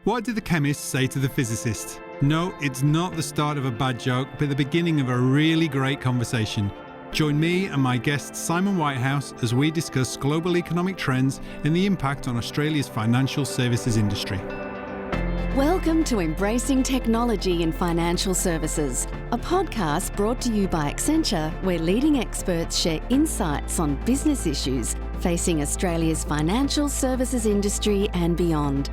What did the chemist say to the physicist? No, it's not the start of a bad joke, but the beginning of a really great conversation. Join me and my guest Simon Whitehouse as we discuss global economic trends and the impact on Australia's financial services industry. Welcome to Embracing Technology in Financial Services, a podcast brought to you by Accenture, where leading experts share insights on business issues facing Australia's financial services industry and beyond.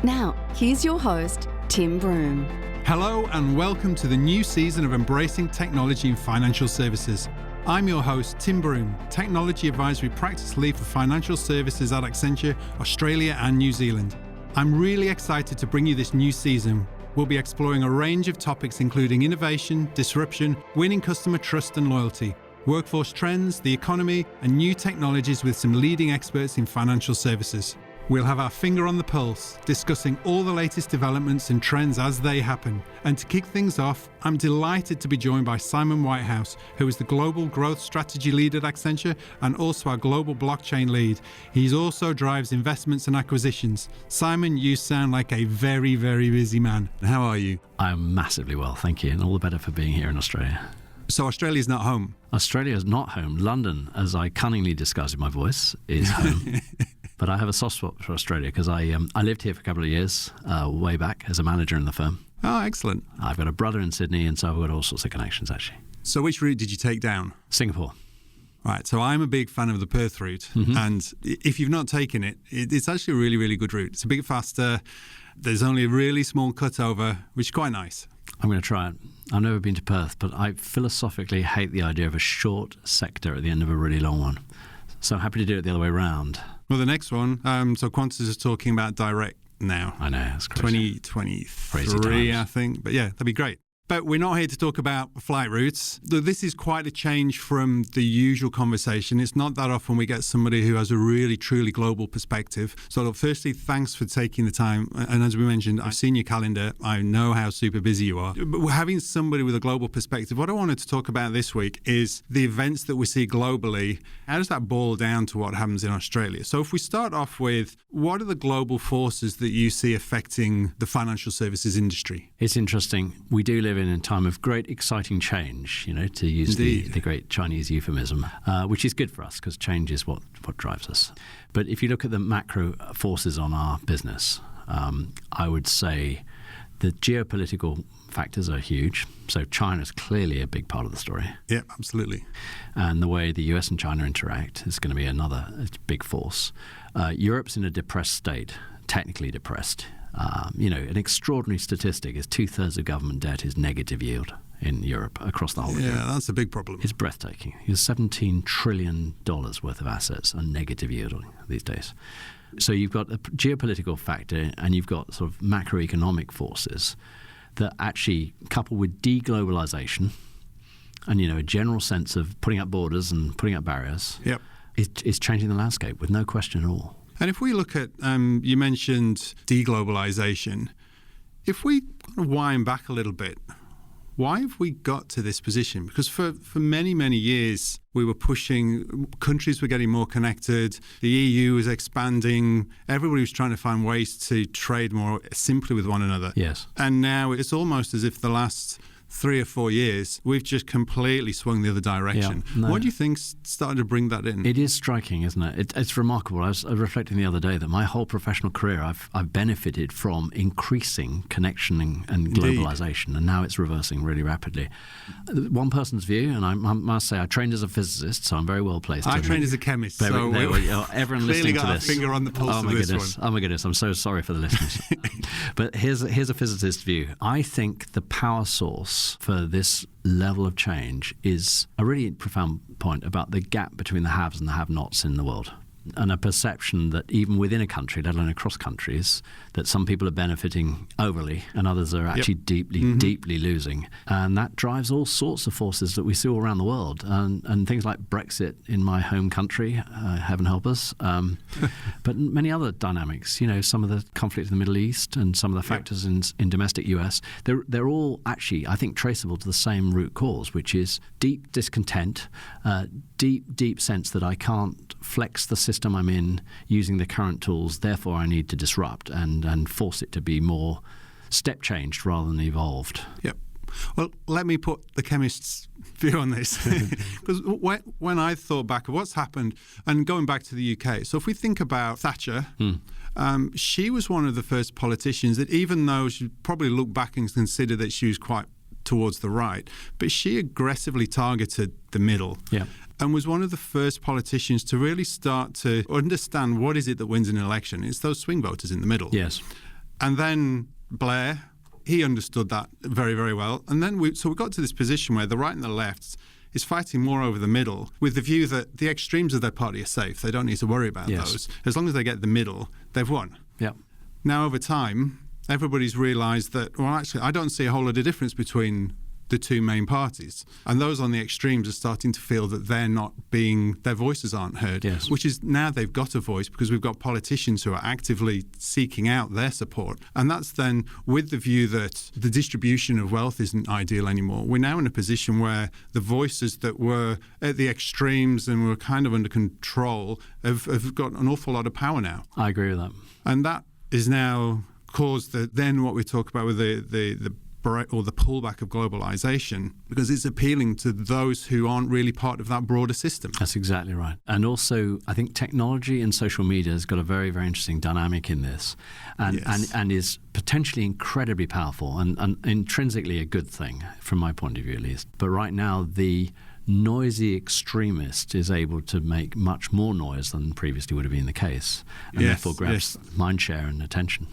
Now, here's your host, Tim Broome. Hello and welcome to the new season of Embracing Technology in Financial Services. I'm your host, Tim Broome, Technology Advisory Practice Lead for Financial Services at Accenture, Australia and New Zealand. I'm really excited to bring you this new season. We'll be exploring a range of topics including innovation, disruption, winning customer trust and loyalty, workforce trends, the economy, and new technologies with some leading experts in financial services. We'll have our finger on the pulse, discussing all the latest developments and trends as they happen. And to kick things off, I'm delighted to be joined by Simon Whitehouse, who is the Global Growth Strategy Lead at Accenture and also our Global Blockchain Lead. He also drives investments and acquisitions. Simon, you sound like a very, very busy man. How are you? I'm massively well, thank you, and all the better for being here in Australia. So Australia's not home? Australia is not home. London, as I cunningly disguise in my voice, is home. But I have a soft spot for Australia because I lived here for a couple of years, way back as a manager in the firm. Oh, excellent. I've got a brother in Sydney, and so I've got all sorts of connections, actually. So which route did you take down? Singapore. Right, so I'm a big fan of the Perth route, and if you've not taken it, it's actually a really, really good route. It's a bit faster. There's only a really small cutover, which is quite nice. I'm going to try it. I've never been to Perth, but I philosophically hate the idea of a short sector at the end of a really long one. So I'm happy to do it the other way around. Well, the next one, so Qantas is talking about direct now. I know, it's crazy. 2023, I think. But yeah, that'd be great. But we're not here to talk about flight routes. This is quite a change from the usual conversation. It's not that often we get somebody who has a really, truly global perspective. So look, firstly, thanks for taking the time. And as we mentioned, I've seen your calendar. I know how super busy you are. But having somebody with a global perspective, what I wanted to talk about this week is the events that we see globally. How does that boil down to what happens in Australia? So if we start off with, what are the global forces that you see affecting the financial services industry? It's interesting. We do live in a time of great exciting change, to use the great Chinese euphemism, which is good for us because change is what drives us. But if you look at the macro forces on our business, I would say the geopolitical factors are huge. So China is clearly a big part of the story. Yeah, absolutely. And the way the US and China interact is going to be another big force. Europe's in a depressed state, technically depressed. An extraordinary statistic is 2/3 of government debt is negative yield in Europe across the whole of Europe. Yeah, that's a big problem. It's breathtaking. It's $17 trillion worth of assets are negative yield these days. So you've got a geopolitical factor and you've got sort of macroeconomic forces that actually couple with deglobalization and, a general sense of putting up borders and putting up barriers. Yep. It's changing the landscape with no question at all. And if we look at, you mentioned deglobalization, if we wind back a little bit, why have we got to this position? Because for many, many years, we were pushing, countries were getting more connected, the EU was expanding, everybody was trying to find ways to trade more simply with one another. Yes. And now it's almost as if the last 3 or 4 years, we've just completely swung the other direction. Yeah, no. What do you think started to bring that in? It is striking, isn't it? It's remarkable. I was reflecting the other day that my whole professional career, I've benefited from increasing connection and globalization, and now it's reversing really rapidly. One person's view, and I must say I trained as a physicist, so I'm very well placed. I trained as a chemist, so everyone listening to this. Clearly got our finger on the pulse of this one. Oh my goodness, I'm so sorry for the listeners. But here's a physicist's view. I think the power source for this level of change is a really profound point about the gap between the haves and the have-nots in the world. And a perception that even within a country, let alone across countries, that some people are benefiting overly and others are actually deeply losing. And that drives all sorts of forces that we see all around the world. And things like Brexit in my home country, heaven help us, but many other dynamics, some of the conflict in the Middle East and some of the factors in domestic US, they're all actually, I think, traceable to the same root cause, which is deep discontent, deep sense that I can't flex the system system I'm in using the current tools, therefore I need to disrupt and force it to be more step changed rather than evolved. Yep. Well, let me put the chemist's view on this. Because when I thought back of what's happened, and going back to the UK, so if we think about Thatcher, she was one of the first politicians that, even though she probably looked back and considered that she was quite towards the right, but she aggressively targeted the middle. Yeah. And was one of the first politicians to really start to understand what is it that wins an election. It's those swing voters in the middle. Yes. And then Blair, he understood that very, very well. And then we got to this position where the right and the left is fighting more over the middle, with the view that the extremes of their party are safe. They don't need to worry about those. As long as they get the middle, they've won. Yeah. Now, over time, everybody's realised that, well, actually, I don't see a whole lot of difference between the two main parties. And those on the extremes are starting to feel that their voices aren't heard, which is now they've got a voice because we've got politicians who are actively seeking out their support. And that's then with the view that the distribution of wealth isn't ideal anymore. We're now in a position where the voices that were at the extremes and were kind of under control have got an awful lot of power now. I agree with that. And that is now caused then what we talk about with the pullback of globalization, because it's appealing to those who aren't really part of that broader system. That's exactly right. And also, I think technology and social media has got a very, very interesting dynamic in this, and is potentially incredibly powerful and intrinsically a good thing from my point of view, at least. But right now, the noisy extremist is able to make much more noise than previously would have been the case, and therefore grabs mind share and attention.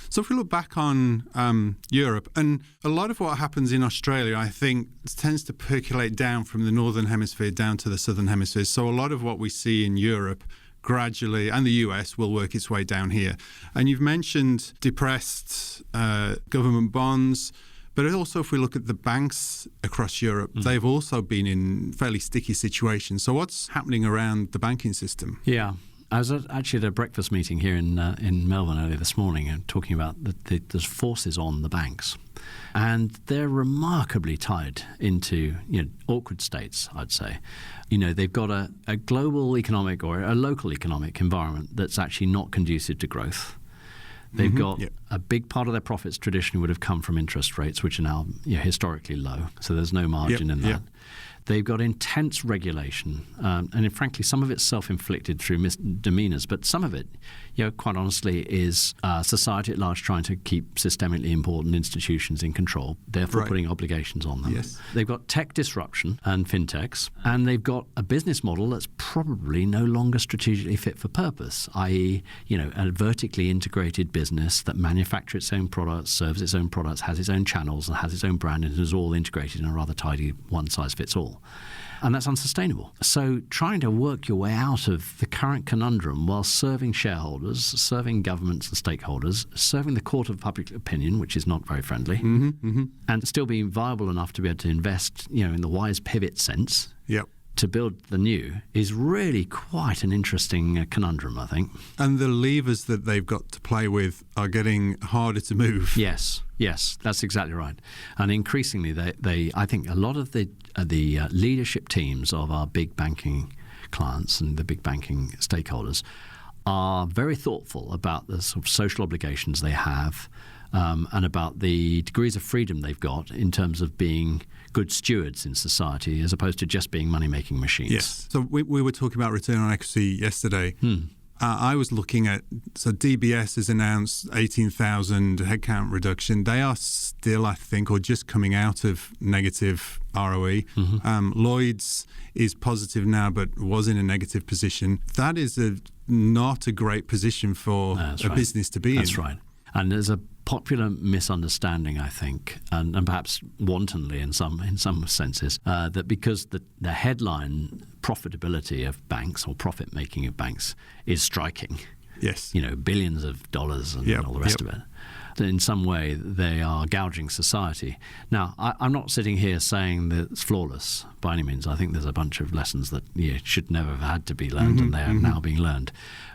So if we look back on Europe, and a lot of what happens in Australia, I think, tends to percolate down from the northern hemisphere down to the southern hemisphere. So a lot of what we see in Europe gradually, and the US, will work its way down here. And you've mentioned depressed government bonds, but also if we look at the banks across Europe, they've also been in fairly sticky situations. So what's happening around the banking system? Yeah. I was actually at a breakfast meeting here in Melbourne earlier this morning, and talking about the forces on the banks, and they're remarkably tied into awkward states, I'd say. They've got a global economic or a local economic environment that's actually not conducive to growth. They've got a big part of their profits traditionally would have come from interest rates, which are now historically low, so there's no margin in that. They've got intense regulation, and frankly, some of it's self-inflicted through misdemeanors, but some of it, quite honestly, is society at large trying to keep systemically important institutions in control, therefore putting obligations on them. Yes. They've got tech disruption and fintechs, and they've got a business model that's probably no longer strategically fit for purpose, i.e., a vertically integrated business that manufactures its own products, serves its own products, has its own channels, and has its own brand, and is all integrated in a rather tidy one-size-fits-all. And that's unsustainable. So trying to work your way out of the current conundrum while serving shareholders, serving governments and stakeholders, serving the court of public opinion, which is not very friendly, and still being viable enough to be able to invest, in the wise pivot sense, to build the new, is really quite an interesting conundrum, I think. And the levers that they've got to play with are getting harder to move. Yes, that's exactly right. And increasingly, I think a lot of the leadership teams of our big banking clients and the big banking stakeholders are very thoughtful about the sort of social obligations they have, and about the degrees of freedom they've got in terms of being good stewards in society, as opposed to just being money-making machines. Yes. So we were talking about return on equity yesterday. I was looking at, so DBS has announced 18,000 headcount reduction. They are still, I think, or just coming out of negative ROE. Lloyd's is positive now, but was in a negative position. That is not a great position for business to be in. That's right. And there's a popular misunderstanding, I think, and perhaps wantonly in some senses, that because the headline profitability of banks, or profit making of banks, is striking. Yes. Billions of dollars and all the rest of it. In some way, they are gouging society. Now, I'm not sitting here saying that it's flawless by any means. I think there's a bunch of lessons that should never have had to be learned, and they are now being learned.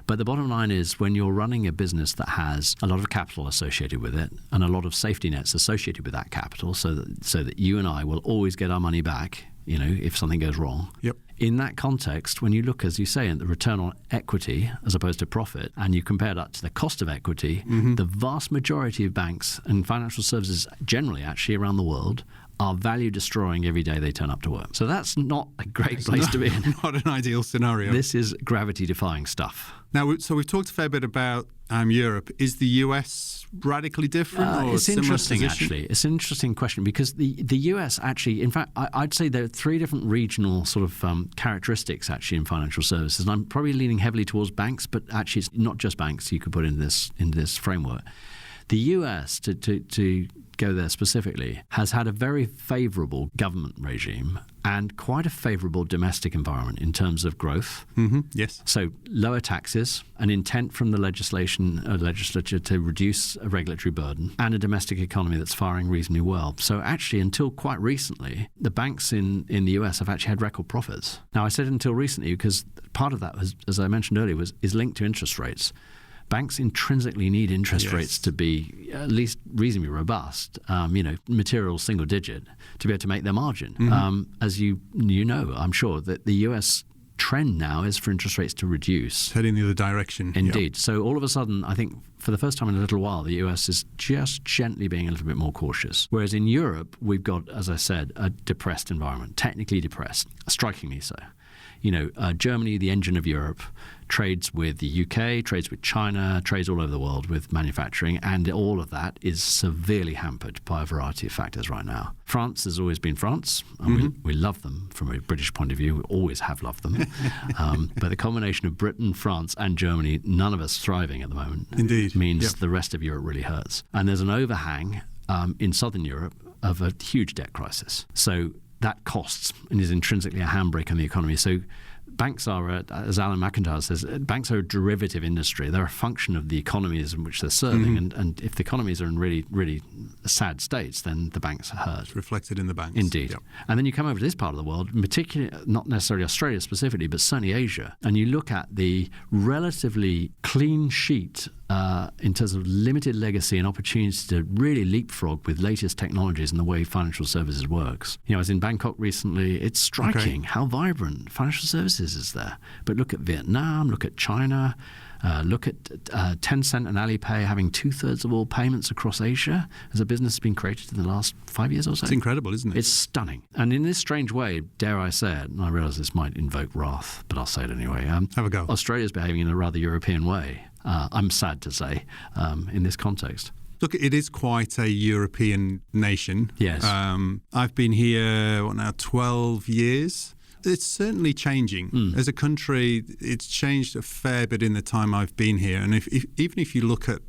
But the bottom line is, when you're running a business that has a lot of capital associated with it and a lot of safety nets associated with that capital, so that you and I will always get our money back, if something goes wrong. Yep. In that context, when you look, as you say, at the return on equity as opposed to profit, and you compare that to the cost of equity, the vast majority of banks and financial services generally actually around the world are value destroying every day they turn up to work. So that's not a great place to be in. Not an ideal scenario. This is gravity defying stuff. Now, so we've talked a fair bit about Europe. Is the US radically different? Or it's interesting, actually. It's an interesting question because the US actually, in fact, I'd say there are three different regional sort of characteristics actually in financial services. And I'm probably leaning heavily towards banks, but actually it's not just banks you could put in this framework. The US, to go there specifically, has had a very favourable government regime and quite a favourable domestic environment in terms of growth. Yes. So lower taxes, an intent from the legislature to reduce a regulatory burden, and a domestic economy that's firing reasonably well. So actually, until quite recently, the banks in the US have actually had record profits. Now, I said until recently because part of that, as I mentioned earlier, is linked to interest rates. Banks intrinsically need interest rates to be at least reasonably robust, material single digit, to be able to make their margin. As you know, I'm sure, that the US trend now is for interest rates to reduce. Heading the other direction. Indeed. So all of a sudden, I think for the first time in a little while, the US is just gently being a little bit more cautious. Whereas in Europe, we've got, as I said, a depressed environment, technically depressed, strikingly so. Germany, the engine of Europe, trades with the UK, trades with China, trades all over the world with manufacturing, and all of that is severely hampered by a variety of factors right now. France has always been France, and we love them from a British point of view. We always have loved them. But the combination of Britain, France, and Germany, none of us thriving at the moment, means the rest of Europe really hurts. And there's an overhang in southern Europe of a huge debt crisis. So that costs and is intrinsically a handbrake on the economy. So banks are, as Alan McIntyre says, banks are a derivative industry. They're a function of the economies in which they're serving. And if the economies are in really, really sad states, then the banks are hurt. It's reflected in the banks. Indeed. Yep. And then you come over to this part of the world, particularly, not necessarily Australia specifically, but certainly Asia, and you look at the relatively clean sheet in terms of limited legacy and opportunity to really leapfrog with latest technologies and the way financial services works. I was in Bangkok recently. It's striking how vibrant financial services is there. But look at Vietnam, look at China, look at Tencent and Alipay having 2/3 of all payments across Asia as a business has been created in the last 5 years or so. It's incredible, isn't it? It's stunning. And in this strange way, dare I say it, and I realise this might invoke wrath, but I'll say it anyway. Have a go. Australia's behaving in a rather European way. I'm sad to say, in this context. Look, it is quite a European nation. Yes. I've been here, 12 years? It's certainly changing. As a country, it's changed a fair bit in the time I've been here. And even if you look at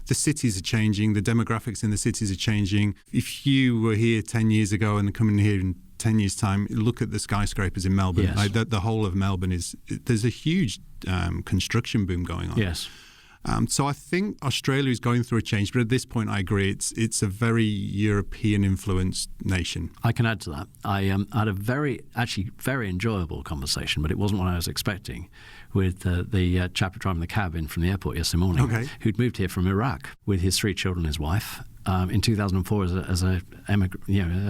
the cities are changing, the demographics in the cities are changing. If you were here 10 years ago and coming here in 10 years' time, look at the skyscrapers in Melbourne. Yes. The whole of Melbourne there's a huge construction boom going on. Yes. So I think Australia is going through a change, but at this point I agree it's a very European-influenced nation. I can add to that. I had a very enjoyable conversation, but it wasn't what I was expecting, with the chap driving the cab in from the airport yesterday morning, who'd moved here from Iraq with his 3 children and his wife. In 2004 as a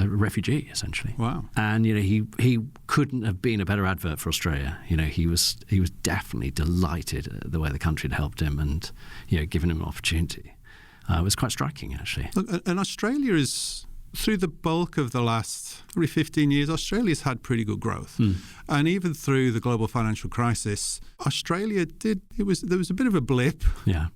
refugee, essentially. Wow. And he couldn't have been a better advert for Australia. He was definitely delighted at the way the country had helped him and given him an opportunity. It was quite striking, actually. Look, and Australia is, through the bulk of the last probably 15 years, Australia's had pretty good growth. And even through the global financial crisis, Australia there was a bit of a blip,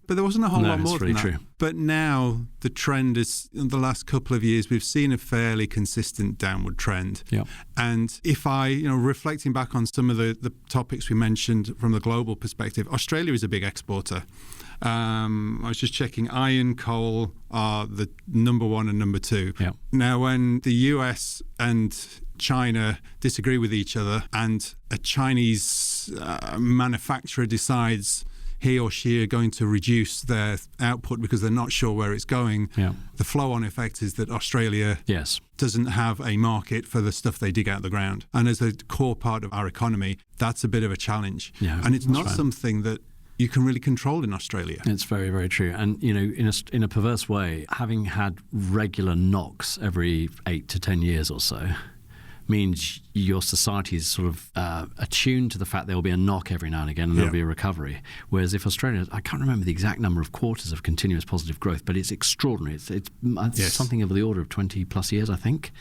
but there wasn't a whole lot more than that. True. But now the trend is, in the last couple of years, we've seen a fairly consistent downward trend. Yeah. And if reflecting back on some of the topics we mentioned from the global perspective, Australia is a big exporter. I was just checking, iron, coal are the number 1 and number 2. Yeah. Now, when the US and China disagree with each other and a Chinese manufacturer decides he or she are going to reduce their output because they're not sure where it's going, the flow-on effect is that Australia doesn't have a market for the stuff they dig out of the ground. And as a core part of our economy, that's a bit of a challenge. Yeah, and it's not something that you can really control in Australia. It's very, very true. And, in a perverse way, having had regular knocks every 8 to 10 years or so, means your society is sort of attuned to the fact there will be a knock every now and again and there'll be a recovery. Whereas if Australia, I can't remember the exact number of quarters of continuous positive growth, but it's extraordinary. It's something of the order of 20 plus years, I think.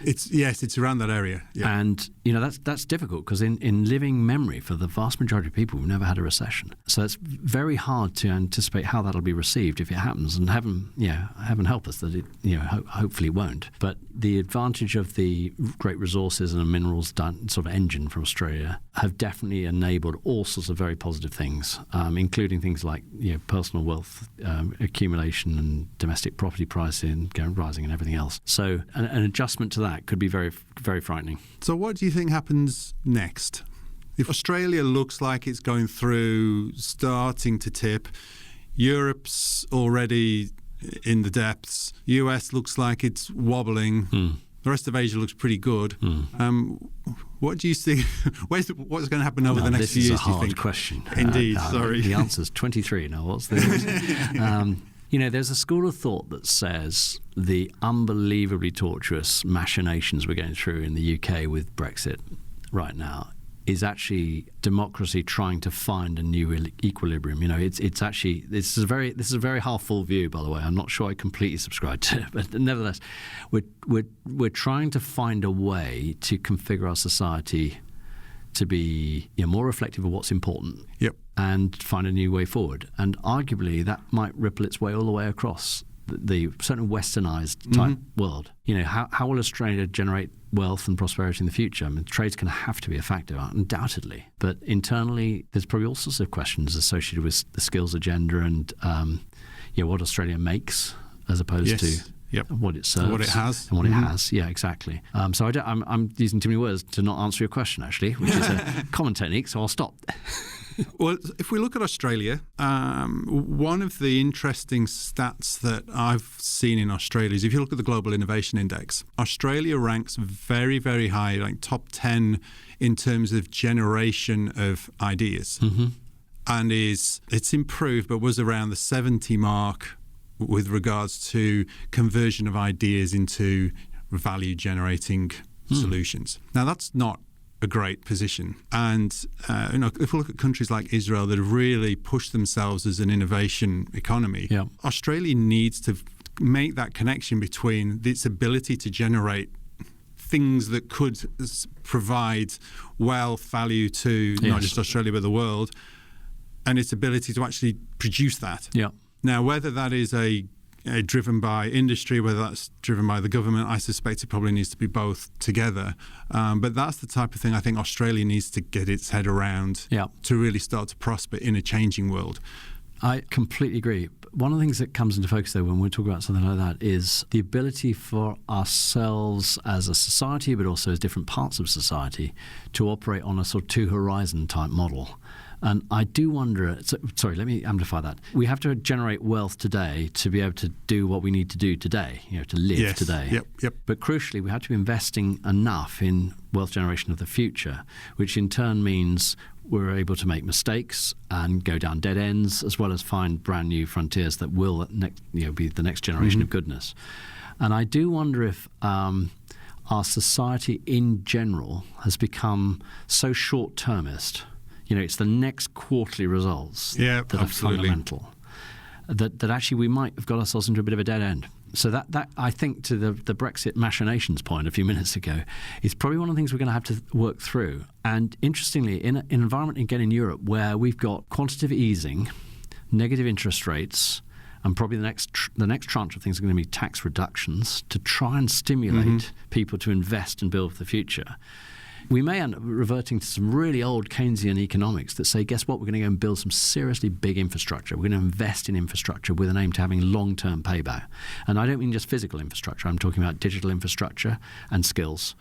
It's around that area. Yeah. And, that's difficult because in living memory for the vast majority of people, we've never had a recession. So it's very hard to anticipate how that'll be received if it happens. And heaven help us that it, hopefully won't. But the advantage of the great resources and a minerals sort of engine from Australia have definitely enabled all sorts of very positive things, including things like personal wealth accumulation and domestic property pricing rising and everything else. So an adjustment to that could be very, very frightening. So what do you think happens next? If Australia looks like it's going through, starting to tip, Europe's already in the depths, US looks like it's wobbling, the rest of Asia looks pretty good. What do you see? What's going to happen over the next few years? This is a hard do you think? question. Indeed, sorry. The answer's 23 now. What's the there's a school of thought that says the unbelievably tortuous machinations we're going through in the UK with Brexit right now is actually democracy trying to find a new equilibrium. It's actually this is a very half-full view, by the way. I'm not sure I completely subscribe to it, but nevertheless, we're trying to find a way to configure our society to be more reflective of what's important. Yep. And find a new way forward. And arguably that might ripple its way all the way across the certainly westernized type world. How will Australia generate wealth and prosperity in the future? I mean, trade's going to have to be a factor, undoubtedly. But internally, there's probably all sorts of questions associated with the skills agenda and what Australia makes as opposed to what it serves, and what it has, and what it has. Yeah, exactly. So I'm using too many words to not answer your question, actually, which is a common technique. So I'll stop. Well, if we look at Australia, one of the interesting stats that I've seen in Australia is if you look at the Global Innovation Index, Australia ranks very, very high, like top 10 in terms of generation of ideas. And it's improved, but was around the 70 mark with regards to conversion of ideas into value-generating solutions. Now, that's not a great position. And if we look at countries like Israel that have really pushed themselves as an innovation economy, Australia needs to make that connection between its ability to generate things that could provide wealth, value to not just Australia but the world, and its ability to actually produce that. Now, whether that is driven by industry, whether that's driven by the government, I suspect it probably needs to be both together. But that's the type of thing I think Australia needs to get its head around to really start to prosper in a changing world. I completely agree. One of the things that comes into focus, though, when we talk about something like that is the ability for ourselves as a society, but also as different parts of society, to operate on a sort of two-horizon type model. And I do wonder, let me amplify that. We have to generate wealth today to be able to do what we need to do today, to live today. Yep. But crucially, we have to be investing enough in wealth generation of the future, which in turn means we're able to make mistakes and go down dead ends, as well as find brand new frontiers that will be the next generation of goodness. And I do wonder if our society in general has become so short-termist. It's the next quarterly results that are fundamental. That actually we might have got ourselves into a bit of a dead end. So that I think, to the Brexit machinations point a few minutes ago, is probably one of the things we're going to have to work through. And interestingly, in an environment again in Europe where we've got quantitative easing, negative interest rates, and probably the next tranche of things are going to be tax reductions to try and stimulate people to invest and build for the future. We may end up reverting to some really old Keynesian economics that say, guess what, we're going to go and build some seriously big infrastructure. We're going to invest in infrastructure with an aim to having long-term payback. And I don't mean just physical infrastructure. I'm talking about digital infrastructure and skills.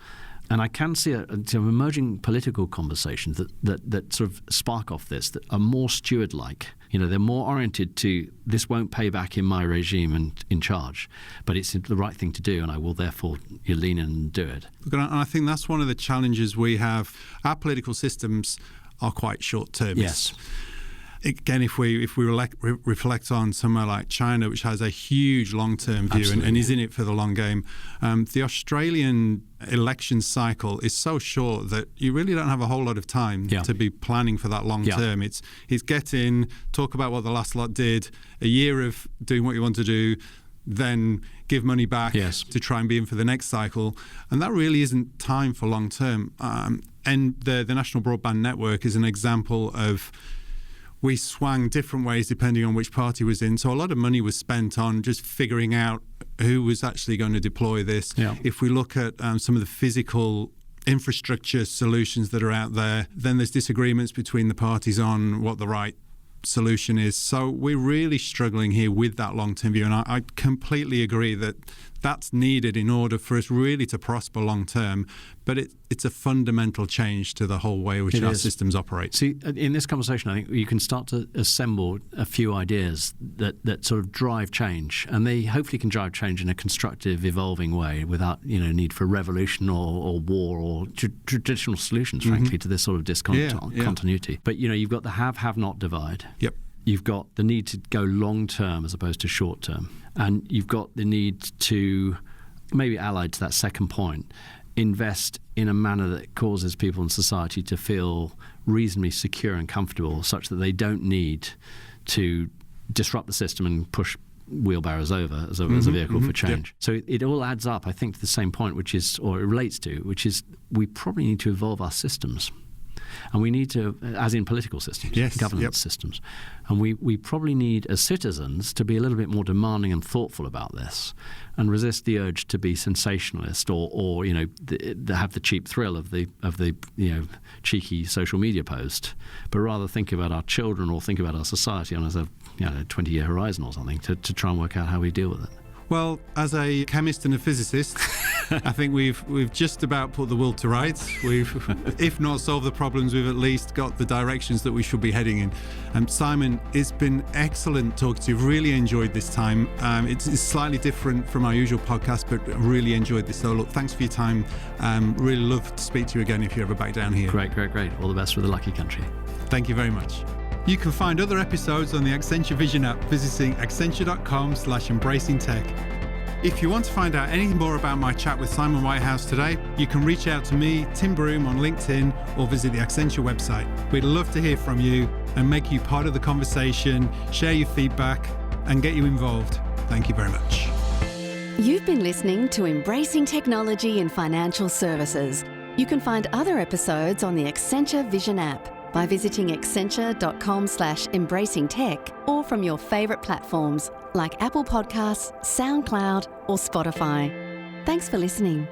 And I can see some emerging political conversations that sort of spark off this, that are more steward-like. They're more oriented to, this won't pay back in my regime and in charge, but it's the right thing to do, and I will therefore lean in and do it. And I think that's one of the challenges we have. Our political systems are quite short-termist. Yes. Again, if we reflect on somewhere like China, which has a huge long-term view and is in it for the long game, the Australian election cycle is so short that you really don't have a whole lot of time to be planning for that long term. It's get in, talk about what the last lot did, a year of doing what you want to do, then give money back to try and be in for the next cycle. And that really isn't time for long term. And the National Broadband Network is an example of we swung different ways depending on which party was in. So a lot of money was spent on just figuring out who was actually going to deploy this. If we look at some of the physical infrastructure solutions that are out there, then there's disagreements between the parties on what the right solution is. So we're really struggling here with that long-term view, and I completely agree that that's needed in order for us really to prosper long-term, but it's a fundamental change to the whole way which our systems operate. See, in this conversation, I think you can start to assemble a few ideas that sort of drive change, and they hopefully can drive change in a constructive, evolving way without need for revolution or war or traditional solutions, frankly, to this sort of discontinuity. But you've got the have-not divide. Yep. You've got the need to go long-term as opposed to short-term. And you've got the need to, maybe allied to that second point, invest in a manner that causes people in society to feel reasonably secure and comfortable such that they don't need to disrupt the system and push wheelbarrows over as a vehicle for change. So it all adds up, I think, to the same point, which is we probably need to evolve our systems. And we need to, as in political systems, governance systems. And we probably need, as citizens, to be a little bit more demanding and thoughtful about this and resist the urge to be sensationalist or have the cheap thrill of the cheeky social media post, but rather think about our children or think about our society on as a 20-year horizon or something to try and work out how we deal with it. Well, as a chemist and a physicist, I think we've just about put the world to rights. We've, if not solved the problems, we've at least got the directions that we should be heading in. Simon, it's been excellent talking to you. Really enjoyed this time. It's slightly different from our usual podcast, but really enjoyed this. So look, thanks for your time. Really love to speak to you again if you're ever back down here. Great. All the best for the lucky country. Thank you very much. You can find other episodes on the Accenture Vision app visiting accenture.com/embracingtech. If you want to find out anything more about my chat with Simon Whitehouse today, you can reach out to me, Tim Broome, on LinkedIn or visit the Accenture website. We'd love to hear from you and make you part of the conversation, share your feedback and get you involved. Thank you very much. You've been listening to Embracing Technology in Financial Services. You can find other episodes on the Accenture Vision app by visiting accenture.com/embracingtech or from your favourite platforms like Apple Podcasts, SoundCloud or Spotify. Thanks for listening.